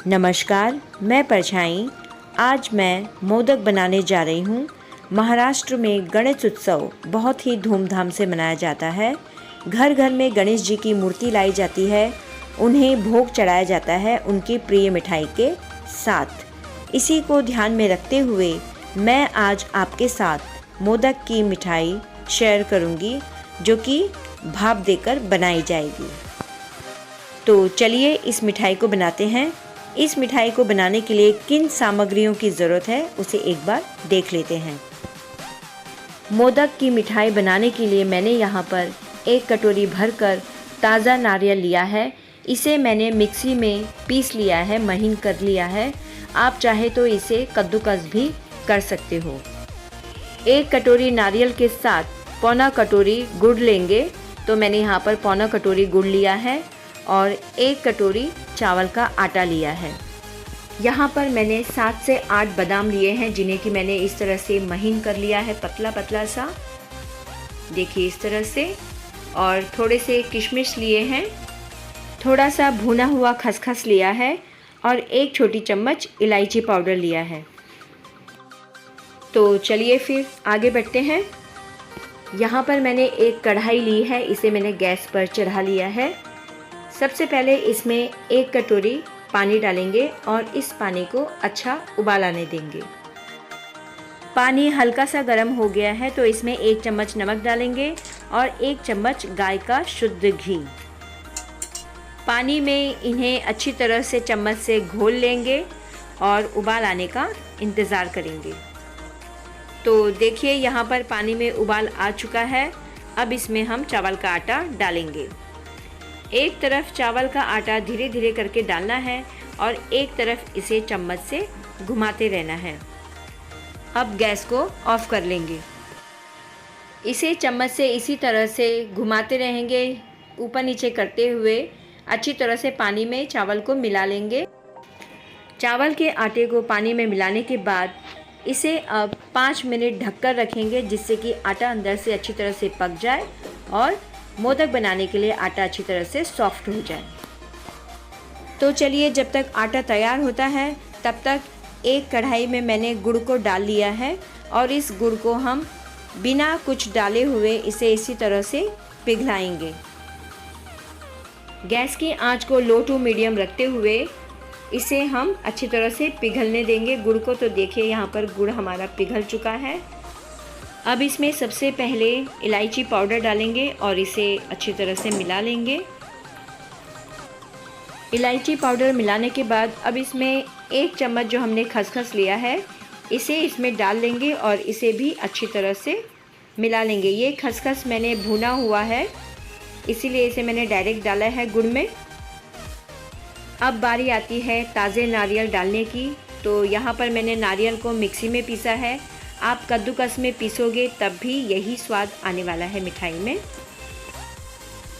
नमस्कार, मैं परछाई। आज मैं मोदक बनाने जा रही हूँ। महाराष्ट्र में गणेश उत्सव बहुत ही धूमधाम से मनाया जाता है। घर घर में गणेश जी की मूर्ति लाई जाती है, उन्हें भोग चढ़ाया जाता है उनकी प्रिय मिठाई के साथ। इसी को ध्यान में रखते हुए मैं आज आपके साथ मोदक की मिठाई शेयर करूँगी, जो कि भाप देकर बनाई जाएगी। तो चलिए इस मिठाई को बनाते हैं। इस मिठाई को बनाने के लिए किन सामग्रियों की ज़रूरत है उसे एक बार देख लेते हैं। मोदक की मिठाई बनाने के लिए मैंने यहाँ पर 1 कटोरी भरकर ताज़ा नारियल लिया है। इसे मैंने मिक्सी में पीस लिया है, महीन कर लिया है। आप चाहे तो इसे कद्दूकस भी कर सकते हो। 1 कटोरी नारियल के साथ पौना कटोरी गुड़ लेंगे। तो मैंने यहाँ पर पौना कटोरी गुड़ लिया है और 1 कटोरी चावल का आटा लिया है। यहाँ पर मैंने 7 से 8 बादाम लिए हैं, जिन्हें कि मैंने इस तरह से महीन कर लिया है, पतला पतला सा, देखिए इस तरह से। और थोड़े से किशमिश लिए हैं, थोड़ा सा भुना हुआ खसखस लिया है और 1 छोटी चम्मच इलायची पाउडर लिया है। तो चलिए फिर आगे बढ़ते हैं। यहाँ पर मैंने एक कढ़ाई ली है, इसे मैंने गैस पर चढ़ा लिया है। सबसे पहले इसमें 1 कटोरी पानी डालेंगे और इस पानी को अच्छा उबाल आने देंगे। पानी हल्का सा गर्म हो गया है तो इसमें 1 चम्मच नमक डालेंगे और 1 चम्मच गाय का शुद्ध घी। पानी में इन्हें अच्छी तरह से चम्मच से घोल लेंगे और उबाल आने का इंतज़ार करेंगे। तो देखिए यहाँ पर पानी में उबाल आ चुका है। अब इसमें हम चावल का आटा डालेंगे। एक तरफ चावल का आटा धीरे धीरे करके डालना है और एक तरफ इसे चम्मच से घुमाते रहना है। अब गैस को ऑफ कर लेंगे। इसे चम्मच से इसी तरह से घुमाते रहेंगे, ऊपर नीचे करते हुए अच्छी तरह से पानी में चावल को मिला लेंगे। चावल के आटे को पानी में मिलाने के बाद इसे अब 5 मिनट ढककर रखेंगे, जिससे कि आटा अंदर से अच्छी तरह से पक जाए और मोदक बनाने के लिए आटा अच्छी तरह से सॉफ्ट हो जाए। तो चलिए जब तक आटा तैयार होता है तब तक एक कढ़ाई में मैंने गुड़ को डाल लिया है और इस गुड़ को हम बिना कुछ डाले हुए इसे इसी तरह से पिघलाएंगे। गैस की आंच को लो टू मीडियम रखते हुए इसे हम अच्छी तरह से पिघलने देंगे गुड़ को। तो देखिए यहाँ पर गुड़ हमारा पिघल चुका है। अब इसमें सबसे पहले इलायची पाउडर डालेंगे और इसे अच्छी तरह से मिला लेंगे। इलायची पाउडर मिलाने के बाद अब इसमें 1 चम्मच जो हमने खसखस लिया है इसे इसमें डाल लेंगे और इसे भी अच्छी तरह से मिला लेंगे। ये खसखस मैंने भुना हुआ है, इसीलिए इसे मैंने डायरेक्ट डाला है गुड़ में। अब बारी आती है ताज़े नारियल डालने की। तो यहाँ पर मैंने नारियल को मिक्सी में पीसा है। आप कद्दूकस में पीसोगे तब भी यही स्वाद आने वाला है मिठाई में।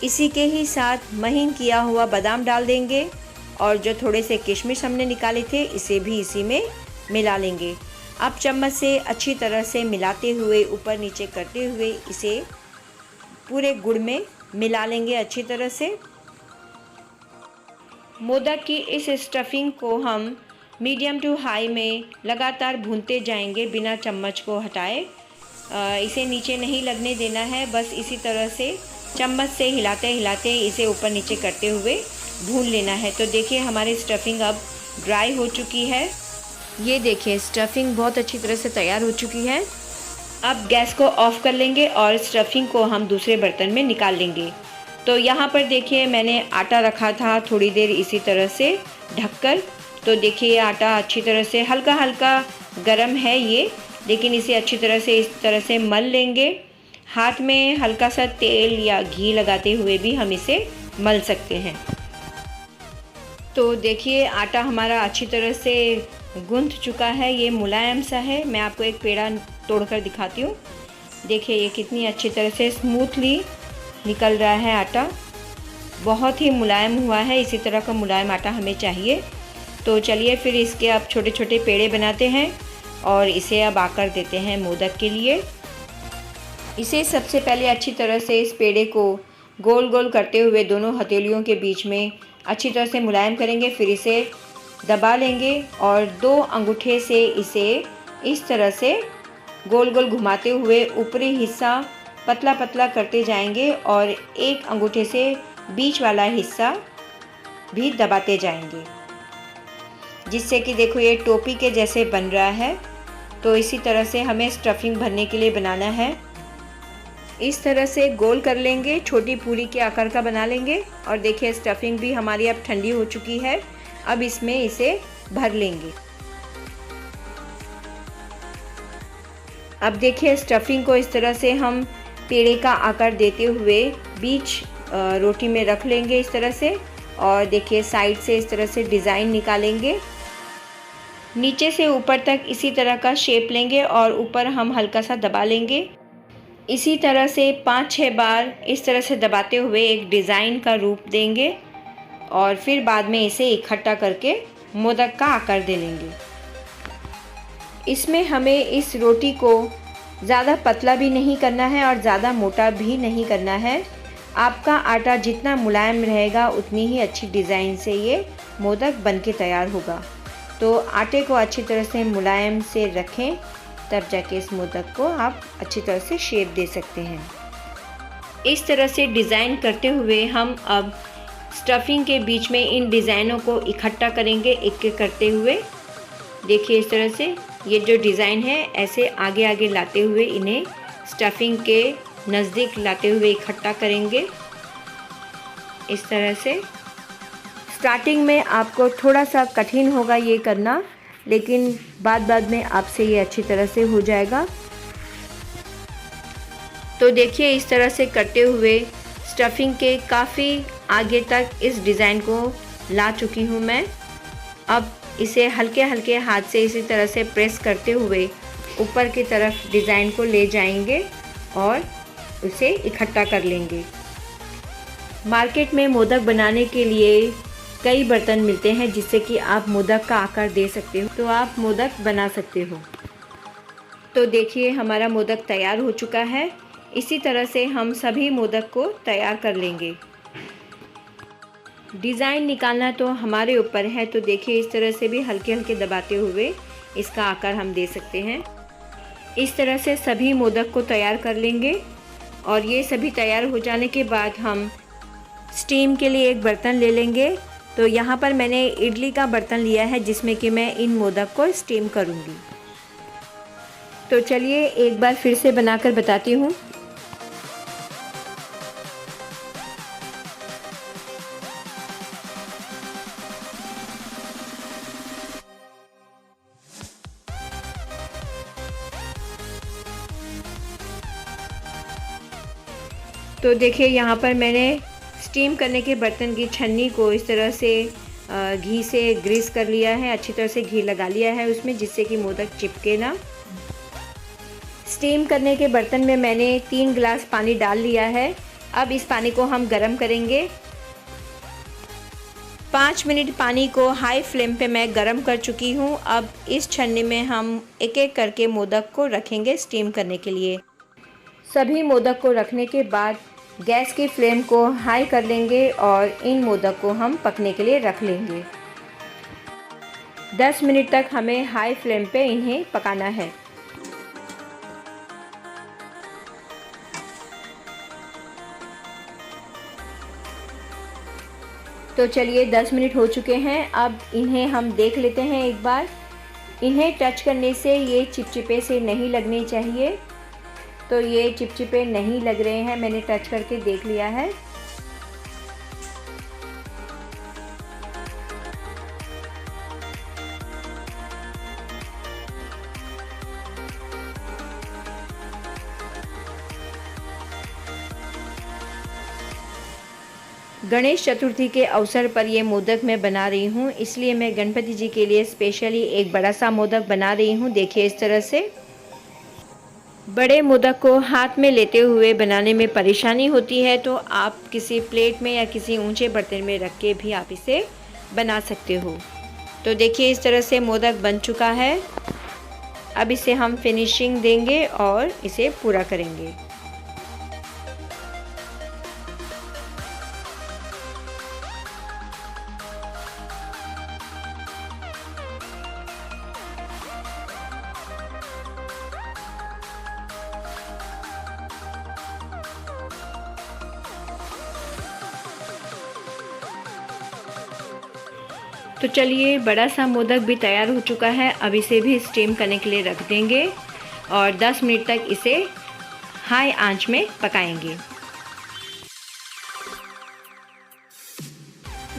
इसी के ही साथ महीन किया हुआ बादाम डाल देंगे और जो थोड़े से किशमिश हमने निकाले थे इसे भी इसी में मिला लेंगे। अब चम्मच से अच्छी तरह से मिलाते हुए ऊपर नीचे करते हुए इसे पूरे गुड़ में मिला लेंगे अच्छी तरह से। मोदक की इस स्टफिंग को हम मीडियम टू हाई में लगातार भूनते जाएंगे बिना चम्मच को हटाए। इसे नीचे नहीं लगने देना है, बस इसी तरह से चम्मच से हिलाते हिलाते इसे ऊपर नीचे करते हुए भून लेना है। तो देखिए हमारी स्टफिंग अब ड्राई हो चुकी है। ये देखिए स्टफिंग बहुत अच्छी तरह से तैयार हो चुकी है। अब गैस को ऑफ कर लेंगे और स्टफिंग को हम दूसरे बर्तन में निकाल लेंगे। तो यहाँ पर देखिए मैंने आटा रखा था थोड़ी देर इसी तरह से ढककर। तो देखिए आटा अच्छी तरह से हल्का हल्का गरम है ये, लेकिन इसे अच्छी तरह से इस तरह से मल लेंगे। हाथ में हल्का सा तेल या घी लगाते हुए भी हम इसे मल सकते हैं। तो देखिए आटा हमारा अच्छी तरह से गूंथ चुका है, ये मुलायम सा है। मैं आपको एक पेड़ा तोड़कर दिखाती हूँ। देखिए ये कितनी अच्छी तरह से स्मूथली निकल रहा है आटा, बहुत ही मुलायम हुआ है। इसी तरह का मुलायम आटा हमें चाहिए। तो चलिए फिर इसके अब छोटे छोटे पेड़े बनाते हैं और इसे अब आकार देते हैं मोदक के लिए। इसे सबसे पहले अच्छी तरह से इस पेड़े को गोल गोल करते हुए दोनों हथेलियों के बीच में अच्छी तरह से मुलायम करेंगे। फिर इसे दबा लेंगे और 2 अंगूठे से इसे इस तरह से गोल गोल घुमाते हुए ऊपरी हिस्सा पतला पतला करते जाएंगे और एक अंगूठे से बीच वाला हिस्सा भी दबाते जाएंगे, जिससे कि देखो ये टोपी के जैसे बन रहा है। तो इसी तरह से हमें स्टफिंग भरने के लिए बनाना है। इस तरह से गोल कर लेंगे, छोटी पूरी के आकार का बना लेंगे। और देखिए स्टफिंग भी हमारी अब ठंडी हो चुकी है। अब इसमें इसे भर लेंगे। अब देखिए स्टफिंग को इस तरह से हम पेड़े का आकार देते हुए बीच रोटी में रख लेंगे इस तरह से। और देखिए साइड से इस तरह से डिज़ाइन निकालेंगे। नीचे से ऊपर तक इसी तरह का शेप लेंगे और ऊपर हम हल्का सा दबा लेंगे। इसी तरह से 5-6 बार इस तरह से दबाते हुए एक डिज़ाइन का रूप देंगे और फिर बाद में इसे इकट्ठा करके मोदक का आकार दे लेंगे। इसमें हमें इस रोटी को ज़्यादा पतला भी नहीं करना है और ज़्यादा मोटा भी नहीं करना है। आपका आटा जितना मुलायम रहेगा उतनी ही अच्छी डिज़ाइन से ये मोदक बन के तैयार होगा। तो आटे को अच्छी तरह से मुलायम से रखें, तब जाके इस मोदक को आप अच्छी तरह से शेप दे सकते हैं। इस तरह से डिज़ाइन करते हुए हम अब स्टफिंग के बीच में इन डिज़ाइनों को इकट्ठा करेंगे एक एक करते हुए। देखिए इस तरह से ये जो डिज़ाइन है ऐसे आगे आगे लाते हुए इन्हें स्टफिंग के नज़दीक लाते हुए इकट्ठा करेंगे इस तरह से। स्टार्टिंग में आपको थोड़ा सा कठिन होगा ये करना, लेकिन बाद में आपसे ये अच्छी तरह से हो जाएगा। तो देखिए इस तरह से करते हुए स्टफिंग के काफ़ी आगे तक इस डिज़ाइन को ला चुकी हूँ मैं। अब इसे हल्के हल्के हाथ से इसी तरह से प्रेस करते हुए ऊपर की तरफ डिज़ाइन को ले जाएंगे और उसे इकट्ठा कर लेंगे। मार्केट में मोदक बनाने के लिए कई बर्तन मिलते हैं जिससे कि आप मोदक का आकार दे सकते हो, तो आप मोदक बना सकते हो। तो देखिए हमारा मोदक तैयार हो चुका है। इसी तरह से हम सभी मोदक को तैयार कर लेंगे। डिज़ाइन निकालना तो हमारे ऊपर है। तो देखिए इस तरह से भी हल्के हल्के दबाते हुए इसका आकार हम दे सकते हैं। इस तरह से सभी मोदक को तैयार कर लेंगे और ये सभी तैयार हो जाने के बाद हम स्टीम के लिए एक बर्तन ले लेंगे। तो यहाँ पर मैंने इडली का बर्तन लिया है जिसमें कि मैं इन मोदक को स्टीम करूँगी। तो चलिए एक बार फिर से बनाकर बताती हूँ। तो देखिए यहाँ पर मैंने स्टीम करने के बर्तन की छन्नी को इस तरह से घी से ग्रीस कर लिया है। अच्छी तरह से घी लगा लिया है उसमें, जिससे कि मोदक चिपके ना। स्टीम करने के बर्तन में मैंने 3 गिलास पानी डाल लिया है। अब इस पानी को हम गर्म करेंगे। 5 मिनट पानी को हाई फ्लेम पे मैं गर्म कर चुकी हूँ। अब इस छन्नी में हम एक एक करके मोदक को रखेंगे स्टीम करने के लिए। सभी मोदक को रखने के बाद गैस की फ्लेम को हाई कर लेंगे और इन मोदक को हम पकने के लिए रख लेंगे। 10 मिनट तक हमें हाई फ्लेम पे इन्हें पकाना है। तो चलिए 10 मिनट हो चुके हैं। अब इन्हें हम देख लेते हैं एक बार। इन्हें टच करने से ये चिपचिपे से नहीं लगने चाहिए। तो ये चिपचिपे नहीं लग रहे हैं, मैंने टच करके देख लिया है। गणेश चतुर्थी के अवसर पर ये मोदक मैं बना रही हूँ, इसलिए मैं गणपति जी के लिए स्पेशली एक बड़ा सा मोदक बना रही हूँ। देखिए इस तरह से। बड़े मोदक को हाथ में लेते हुए बनाने में परेशानी होती है, तो आप किसी प्लेट में या किसी ऊंचे बर्तन में रख के भी आप इसे बना सकते हो। तो देखिए इस तरह से मोदक बन चुका है। अब इसे हम फिनिशिंग देंगे और इसे पूरा करेंगे। तो चलिए, बड़ा सा मोदक भी तैयार हो चुका है। अब इसे भी स्टीम करने के लिए रख देंगे और 10 मिनट तक इसे हाई आंच में पकाएंगे।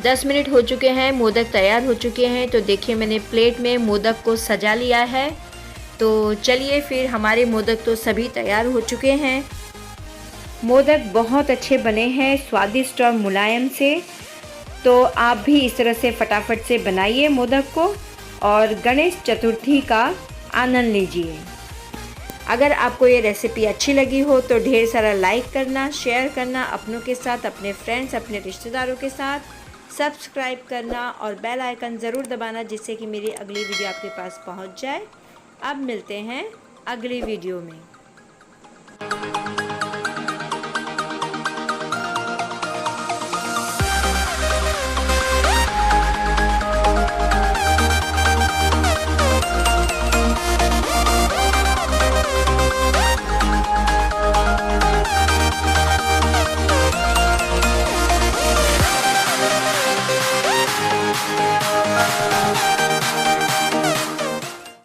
10 मिनट हो चुके हैं, मोदक तैयार हो चुके हैं। तो देखिए, मैंने प्लेट में मोदक को सजा लिया है। तो चलिए फिर, हमारे मोदक तो सभी तैयार हो चुके हैं। मोदक बहुत अच्छे बने हैं, स्वादिष्ट और मुलायम से। तो आप भी इस तरह से फटाफट से बनाइए मोदक को और गणेश चतुर्थी का आनंद लीजिए। अगर आपको ये रेसिपी अच्छी लगी हो तो ढेर सारा लाइक करना, शेयर करना अपनों के साथ, अपने फ्रेंड्स, अपने रिश्तेदारों के साथ, सब्सक्राइब करना और बेल आइकन ज़रूर दबाना, जिससे कि मेरी अगली वीडियो आपके पास पहुंच जाए। अब मिलते हैं अगली वीडियो में।